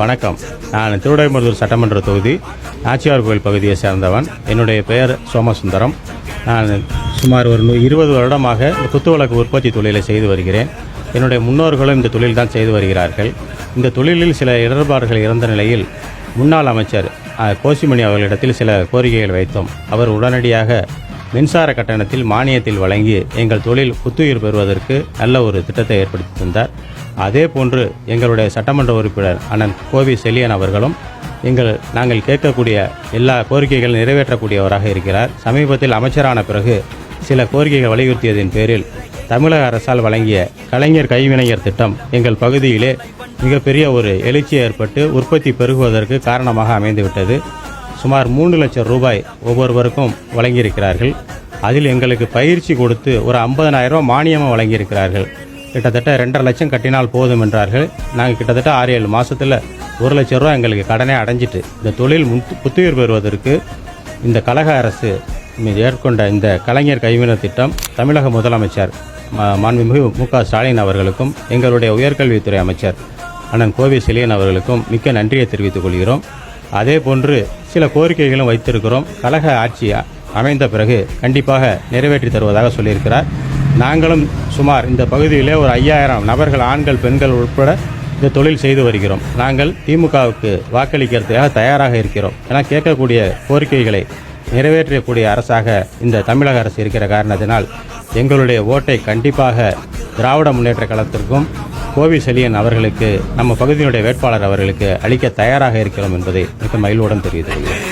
வணக்கம். நான் திருவிடைமருதூர் சட்டமன்ற தொகுதி நாச்சியார் கோயில் பகுதியை சேர்ந்தவன். என்னுடைய பெயர் சோமசுந்தரம். நான் சுமார் ஒரு 20 வருடமாக குத்துவிளக்கு உற்பத்தி தொழிலை செய்து வருகிறேன். என்னுடைய முன்னோர்களும் இந்த தொழில் தான் செய்து வருகிறார்கள். இந்த தொழிலில் சில இடர்பாடுகள் இருந்த நிலையில் முன்னாள் அமைச்சர் கோசிமணி அவர்களிடத்தில் சில கோரிக்கைகள் வைத்தோம். அவர் உடனடியாக மின்சார கட்டணத்தில் மானியத்தில் வழங்கி எங்கள் தொழில் புத்துயிர் பெறுவதற்கு நல்ல ஒரு திட்டத்தை ஏற்படுத்தி தந்தார். அதே போன்று எங்களுடைய சட்டமன்ற உறுப்பினர் அண்ணன் கோவி செல்லியன் அவர்களும் நாங்கள் கேட்கக்கூடிய எல்லா கோரிக்கைகளும் நிறைவேற்றக்கூடியவராக இருக்கிறார். சமீபத்தில் அமைச்சரான பிறகு சில கோரிக்கைகள் வலியுறுத்தியதின் பேரில் தமிழக அரசால் வழங்கிய கலைஞர் கைவினைஞர் திட்டம் எங்கள் பகுதியிலே மிகப்பெரிய ஒரு எழுச்சி ஏற்பட்டு உற்பத்தி பெருகுவதற்கு காரணமாக அமைந்துவிட்டது. சுமார் 3 லட்சம் ரூபாய் ஒவ்வொருவருக்கும் வழங்கியிருக்கிறார்கள். அதில் எங்களுக்கு பயிற்சி கொடுத்து ஒரு 50,000 ரூபாய் மானியமும் வழங்கியிருக்கிறார்கள். கிட்டத்தட்ட 2.5 லட்சம் கட்டினால் போதும் என்றார்கள். நாங்கள் கிட்டத்தட்ட 6-7 மாதத்தில் 1 லட்சம் ரூபா எங்களுக்கு கடனே அடைஞ்சிட்டு இந்த தொழில் புத்துயிர் பெறுவதற்கு இந்த கழக அரசு ஏற்கொண்ட இந்த கலைஞர் கைவினை திட்டம் தமிழக முதலமைச்சர் மாண்புமிகு மு.க. ஸ்டாலின் அவர்களுக்கும் எங்களுடைய உயர்கல்வித்துறை அமைச்சர் அண்ணன் கோவி செல்லியன் அவர்களுக்கும் மிக்க நன்றியை தெரிவித்துக் கொள்கிறோம். அதே போன்று சில கோரிக்கைகளும் வைத்திருக்கிறோம். கழக ஆட்சி அமைந்த பிறகு கண்டிப்பாக நிறைவேற்றி தருவதாக சொல்லியிருக்கிறார். நாங்களும் சுமார் இந்த பகுதியிலே ஒரு 5,000 நபர்கள், ஆண்கள் பெண்கள் உட்பட இந்த தொழில் செய்து வருகிறோம். நாங்கள் திமுகவுக்கு வாக்களிக்கிறதுக்காக தயாராக இருக்கிறோம். ஏன்னா கேட்கக்கூடிய கோரிக்கைகளை நிறைவேற்றக்கூடிய அரசாக இந்த தமிழக அரசு இருக்கிற காரணத்தினால் எங்களுடைய ஓட்டை கண்டிப்பாக திராவிட முன்னேற்ற கழகத்திற்கும் கோவி செல்லியன் அவர்களுக்கு, நம்ம பகுதியினுடைய வேட்பாளர் அவர்களுக்கு அளிக்க தயாராக இருக்கிறோம் என்பதை மிக மகிழ்வுடன் தெரிவித்துள்ளேன்.